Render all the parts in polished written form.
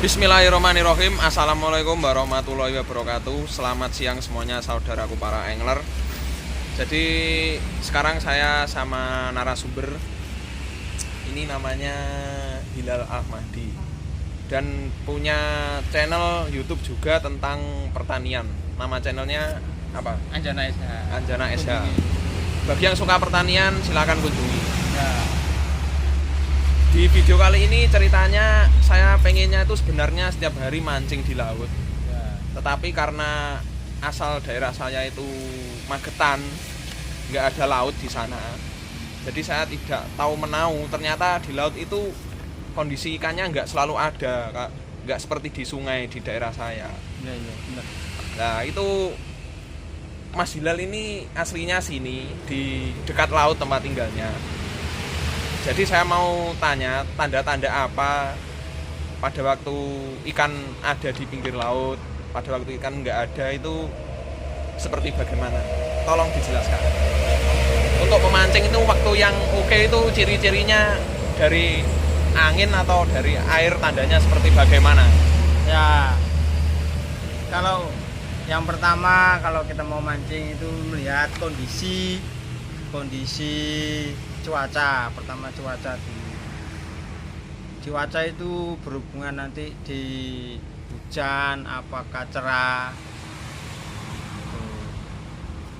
Bismillahirrahmanirrahim. Assalamualaikum warahmatullahi wabarakatuh. Selamat siang semuanya saudaraku para angler. Jadi sekarang saya sama narasumber. Ini namanya Hilal Ahmadi dan punya channel YouTube juga tentang pertanian. Nama channelnya apa? Anjana SH. Anjana SH. Bagi yang suka pertanian silakan kunjungi. Ya. Di video kali ini ceritanya saya pengennya itu sebenarnya setiap hari mancing di laut. Ya. Tetapi karena asal daerah saya itu Magetan, nggak ada laut di sana. Jadi saya tidak tahu menau. Ternyata di laut itu kondisi ikannya nggak selalu ada, nggak seperti di sungai di daerah saya. Ya, benar. Nah itu Mas Hilal ini aslinya sini di dekat laut tempat tinggalnya. Jadi saya mau tanya tanda-tanda apa pada waktu ikan ada di pinggir laut, pada waktu ikan nggak ada itu seperti bagaimana? Tolong dijelaskan. Untuk memancing itu waktu yang oke itu ciri-cirinya dari angin atau dari air, tandanya seperti bagaimana? Ya. Kalau yang pertama kalau kita mau mancing itu melihat kondisi cuaca. Pertama cuaca dulu. Cuaca itu berhubungan nanti di hujan apakah cerah.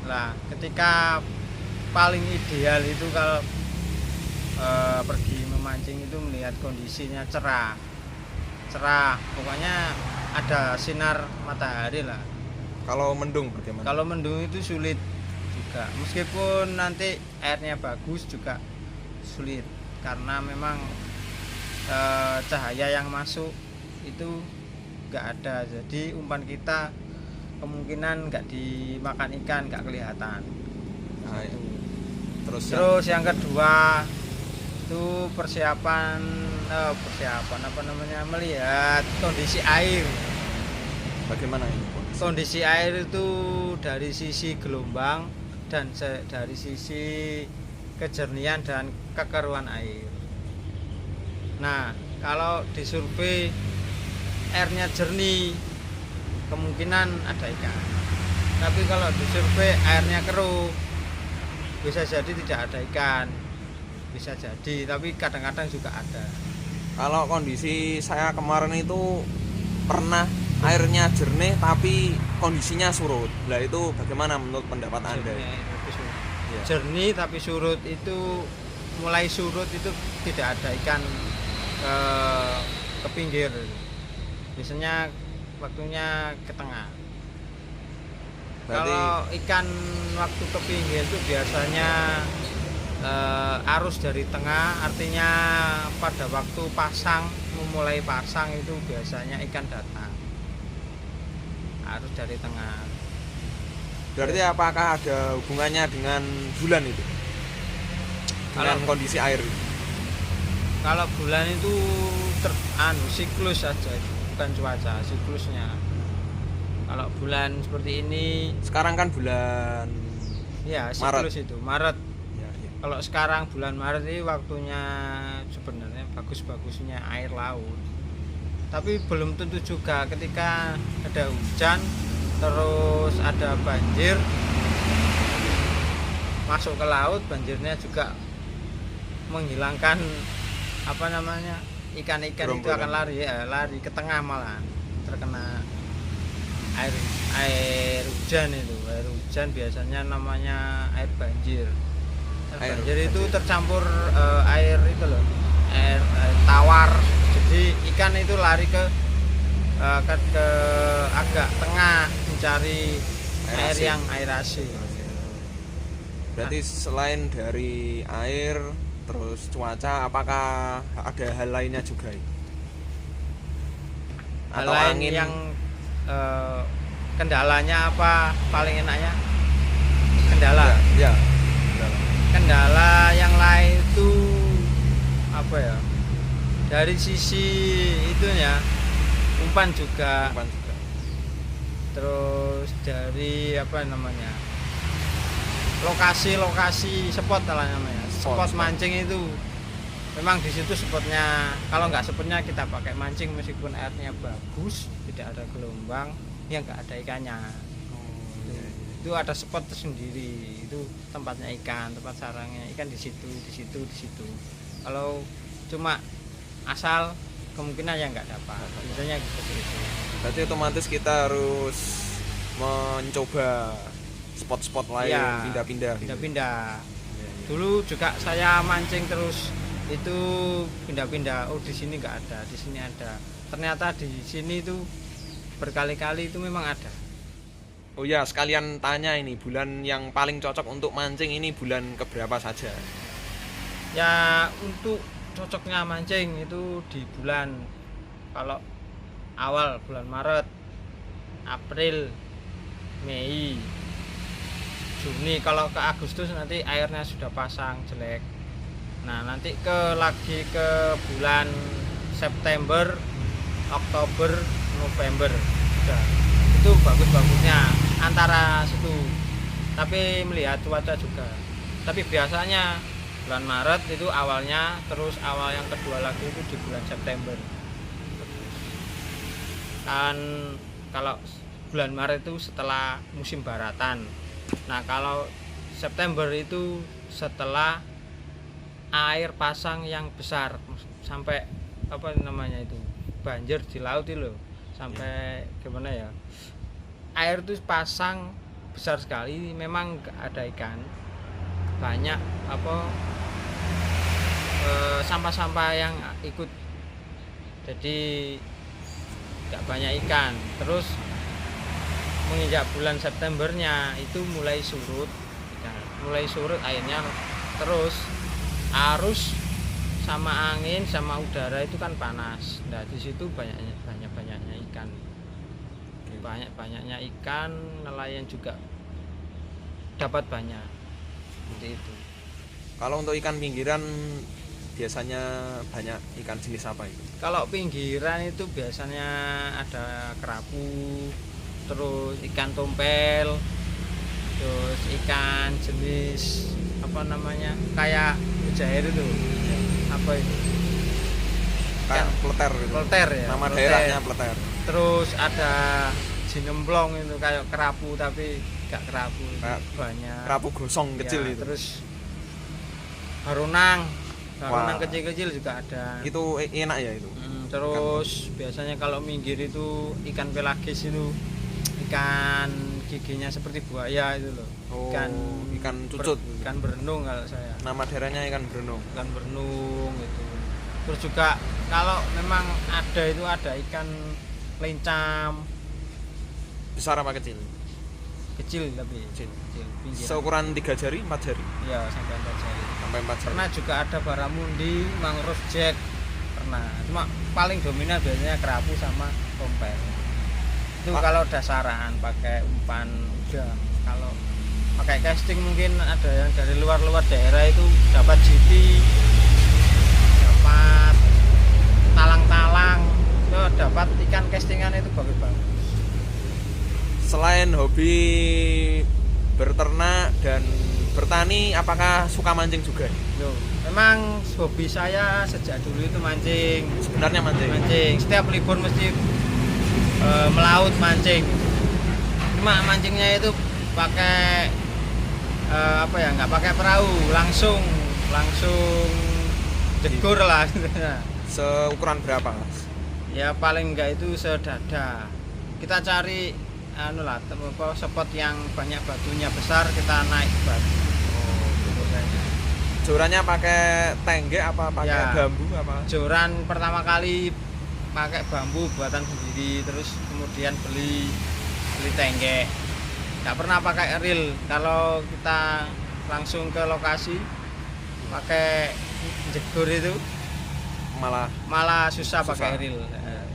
Nah, ketika paling ideal itu kalau pergi memancing itu melihat kondisinya cerah, pokoknya ada sinar matahari lah. Kalau mendung bagaimana? Kalau mendung itu sulit juga, meskipun nanti airnya bagus juga sulit karena memang cahaya yang masuk itu nggak ada, jadi umpan kita kemungkinan nggak dimakan ikan, nggak kelihatan. Nah, Itu. Terus yang kedua itu persiapan melihat kondisi air. bagaimana ini? Kondisi air itu dari sisi gelombang dan dari sisi kejernihan dan kekeruan air. Nah, kalau disurvei airnya jernih, kemungkinan ada ikan. Tapi kalau disurvei airnya keruh, bisa jadi tidak ada ikan. Bisa jadi, tapi kadang-kadang juga ada. Kalau kondisi saya kemarin itu pernah airnya jernih tapi kondisinya surut. Lah itu bagaimana menurut pendapat Anda? Ya. Jernih tapi surut itu, mulai surut itu tidak ada ikan ke pinggir. Biasanya waktunya ke tengah. Berarti Kalau ikan waktu ke pinggir itu biasanya arus dari tengah, artinya pada waktu memulai pasang itu biasanya ikan datang. Arus dari tengah. berarti apakah ada hubungannya dengan bulan itu? Dengan kondisi air itu? Kalau bulan itu siklus saja itu, bukan cuaca, siklusnya. Kalau bulan seperti ini, Sekarang kan bulan ya Maret. siklus itu Maret. Ya, ya. Kalau sekarang bulan Maret ini waktunya sebenarnya bagus-bagusnya air laut. Tapi belum tentu juga, ketika ada hujan terus ada banjir masuk ke laut, banjirnya juga menghilangkan ikan-ikan itu akan lari ke tengah, malah terkena air hujan. Air hujan biasanya namanya air banjir. Banjir itu tercampur air itu loh, air tawar. Jadi ikan itu lari ke agak tengah mencari air asin. Berarti selain dari air terus cuaca, apakah ada hal lainnya juga? Hal Atau lain angin? yang kendalanya apa paling enaknya? Kendala. Ya. Kendala yang lain itu apa ya? Dari sisi itunya umpan juga. Terus dari lokasi spot lah namanya. Spot mancing itu memang di situ spotnya. Kalau nggak spotnya kita pakai mancing meskipun airnya bagus, tidak ada gelombang, ya nggak ada ikannya. Itu ada spot tersendiri, itu tempatnya ikan, tempat sarangnya ikan di situ. Kalau cuma asal kemungkinan ya nggak dapat, biasanya seperti itu. Berarti otomatis kita harus mencoba spot-spot lain, Iya, pindah-pindah. pindah-pindah. Dulu juga saya mancing terus itu pindah-pindah. Oh di sini nggak ada, di sini ada. Ternyata di sini itu berkali-kali itu memang ada. Oh ya, sekalian tanya ini, bulan yang paling cocok untuk mancing ini bulan keberapa saja? Ya untuk cocoknya mancing itu di bulan, kalau awal bulan Maret, April, Mei, Juni. Kalau ke Agustus nanti airnya sudah pasang jelek. Nah nanti lagi ke bulan September, Oktober, November sudah. Itu bagus-bagusnya antara situ. Tapi melihat cuaca juga. Tapi biasanya bulan Maret itu awalnya, terus awal yang kedua lagi itu di bulan September. Kan kalau bulan Maret itu setelah musim baratan. Nah kalau September itu setelah air pasang yang besar sampai apa namanya itu banjir di laut itu loh, sampai gimana ya, air itu pasang besar sekali, memang nggak ada ikan, banyak apa sampah-sampah yang ikut, jadi nggak banyak ikan. Terus menginjak bulan Septembernya itu mulai surut, airnya, terus arus sama angin sama udara itu kan panas. Nah di situ banyaknya ikan, banyaknya ikan, nelayan juga dapat banyak seperti itu. Kalau untuk ikan pinggiran biasanya banyak ikan jenis apa itu? Kalau pinggiran itu biasanya ada kerapu, terus ikan tompel, terus ikan jenis apa namanya kayak mujair itu, apa itu? Kayak pleter gitu. Pleter ya. Nama pleter. daerahnya pleter. Terus ada jinemblong itu kayak kerapu tapi gak kerapu, Kayak banyak. Kerapu gosong kecil Ya, itu. terus harunang Wah. kecil-kecil juga ada. Itu enak ya itu. Terus biasanya kalau minggir itu ikan pelagis itu, ikan giginya seperti buaya itu loh. Oh, ikan cucut. Ikan berenung kalau saya. Nama daerahnya ikan berenung. Ikan berenung itu. Terus juga kalau memang ada itu ada ikan lencam, Besar apa kecil? kecil tapi Kecil. pinggiran. Seukuran 3 jari, 4 jari. Ya sampai 4 jari. Sampai 4 jari. Pernah juga ada baramundi, mangrove jack, pernah. Cuma paling dominan biasanya kerapu sama tompel. Itu Pak. kalau dasaran pakai umpan udang. Kalau pakai casting mungkin ada yang dari luar daerah itu dapat GT, dapat talang-talang, itu dapat ikan castingan itu bagus-bagus. Selain hobi berternak dan bertani, apakah suka mancing juga? Loh, memang hobi saya sejak dulu itu mancing. Sebenarnya mancing. Setiap libur mesti melaut mancing. Cuma mancingnya itu pakai apa ya, nggak pakai perahu, langsung jegur lah. Seukuran berapa, Mas? Ya paling enggak itu sedada. Kita cari spot yang banyak batunya besar, kita naik batu. Oh, Gitu saja. jorannya pakai tengge apa pakai Ya. bambu apa? Joran pertama kali pakai bambu buatan sendiri, terus kemudian beli tengge. Nggak pernah pakai reel. Kalau kita langsung ke lokasi pakai jegur itu malah susah pakai reel.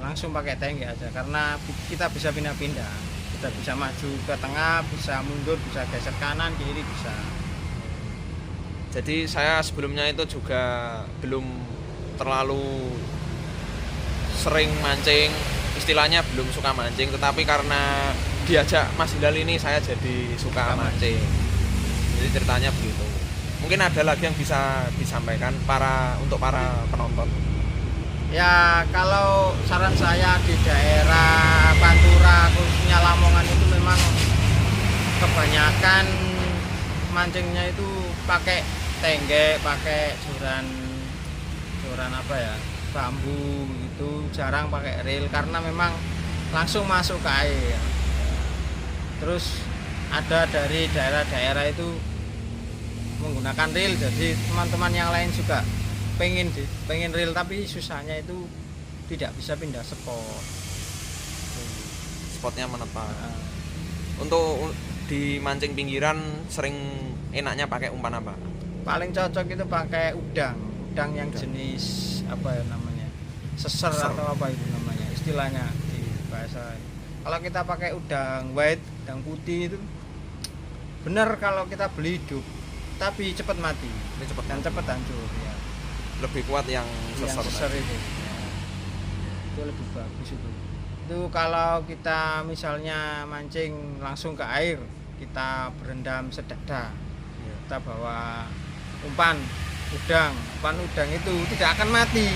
Langsung pakai tengge aja karena kita bisa pindah-pindah. Kita bisa maju ke tengah, bisa mundur, bisa geser kanan, kiri bisa. Jadi saya sebelumnya itu juga belum terlalu sering mancing, istilahnya belum suka mancing, tetapi karena diajak Mas Hilal ini saya jadi suka mancing. Jadi ceritanya begitu. Mungkin ada lagi yang bisa disampaikan untuk para penonton. Ya kalau saran saya di daerah Pantura khususnya Lamongan itu memang kebanyakan mancingnya itu pakai tenggek, pakai joran apa ya, bambu itu, jarang pakai reel karena memang langsung masuk ke air. Terus ada dari daerah-daerah itu menggunakan reel, jadi teman-teman yang lain juga pengen reel tapi susahnya itu tidak bisa pindah Spotnya menetap. Untuk di mancing pinggiran sering enaknya pakai umpan apa? Paling cocok itu pakai udang yang jenis apa ya namanya, seser atau apa itu namanya istilahnya di bahasa. Kalau kita pakai udang white, udang putih itu benar kalau kita beli hidup tapi cepat mati dan cepat hancur ya. Lebih kuat yang seser itu ya. Itu lebih bagus itu kalau kita misalnya mancing langsung ke air, kita berendam sedada ya. Kita bawa umpan udang itu tidak akan mati,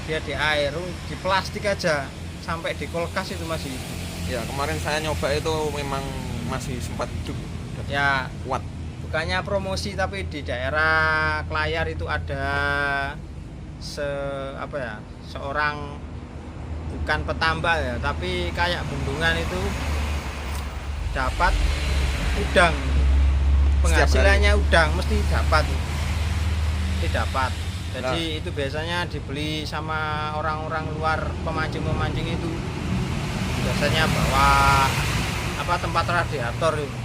dia di air, di plastik aja sampai di kulkas itu masih hidup ya. Kemarin saya nyoba itu memang masih sempat hidup ya, kuat. Bukannya promosi tapi di daerah Klayar itu ada seorang bukan petambak ya, tapi kayak bendungan itu dapat udang, penghasilannya udang mesti dapat. Jadi itu biasanya dibeli sama orang-orang luar, pemancing itu biasanya bawa tempat radiator itu.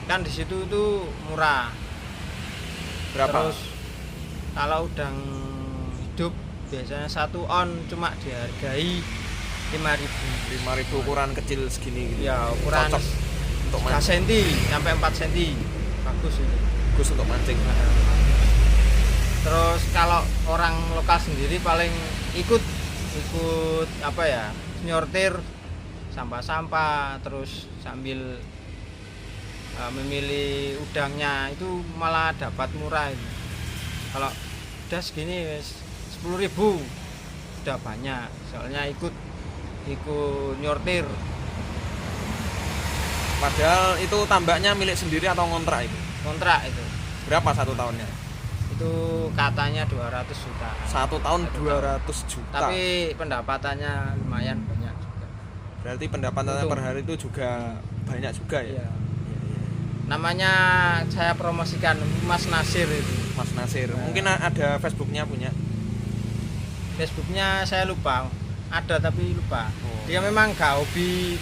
Kan di situ itu murah. Berapa? Terus kalau udang hidup biasanya 1 on cuma dihargai 5.000 ukuran kecil segini gitu. Ya, ukuran cocok untuk 3 cm sampai 4 cm. Bagus itu. Bagus untuk mancing. Terus kalau orang lokal sendiri paling ikut nyortir sampah-sampah, terus sambil memilih udangnya itu malah dapat murah itu. Kalau udah segini 10.000 udah banyak, soalnya ikut nyortir. Padahal itu tambaknya milik sendiri atau ngontrak itu? Kontrak itu. Berapa 1 tahunnya? Itu katanya 200 juta. 1 tahun 200 juta. Tapi pendapatannya lumayan banyak juga. Berarti pendapatannya per hari itu juga banyak juga ya? Iya. Namanya saya promosikan Mas Nasir itu. Mas Nasir. Mungkin ada Facebooknya punya? Facebooknya saya lupa. Ada tapi lupa. Dia memang gak hobi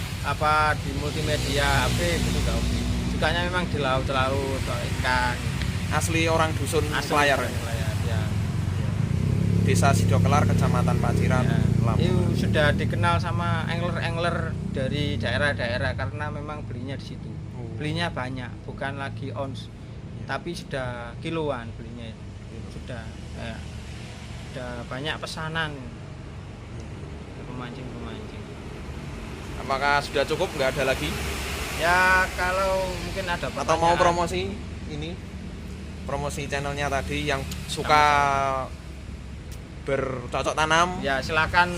di multimedia HP itu, gak hobi. Sukanya memang di laut-laut, ikan. Asli orang dusun Klayar ya. Desa Sidokelar, Kecamatan Paciran, ya. Lampung. Itu sudah dikenal sama angler dari daerah-daerah karena memang belinya di situ. Belinya banyak, bukan lagi ons, tapi sudah kiloan belinya itu. Sudah banyak pesanan pemancing. Apakah sudah cukup? Nggak ada lagi? Ya kalau mungkin ada pertanyaan. Atau mau promosi ini? Promosi channelnya tadi yang suka bercocok tanam? Ya silakan.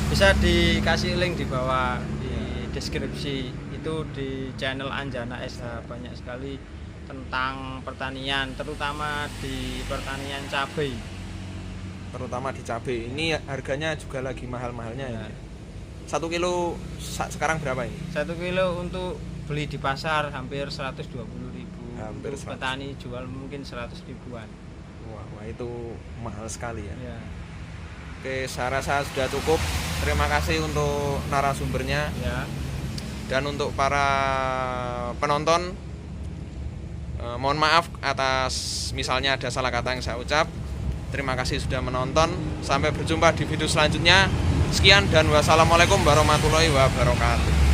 Bisa dikasih link di bawah di deskripsi. Itu di channel Anjana SH banyak sekali tentang pertanian, terutama di pertanian cabai. Terutama di cabai. Ini harganya juga lagi mahal-mahalnya ya. 1 kilo sekarang berapa ini? 1 kilo untuk beli di pasar hampir 120.000. Hampir 100. Petani jual mungkin 100 ribuan. Wah, itu mahal sekali ya. Ya. Oke, saya rasa sudah cukup. Terima kasih untuk narasumbernya. Ya. Dan untuk para penonton, mohon maaf atas misalnya ada salah kata yang saya ucap. Terima kasih sudah menonton. Sampai berjumpa di video selanjutnya. Sekian dan wassalamualaikum warahmatullahi wabarakatuh.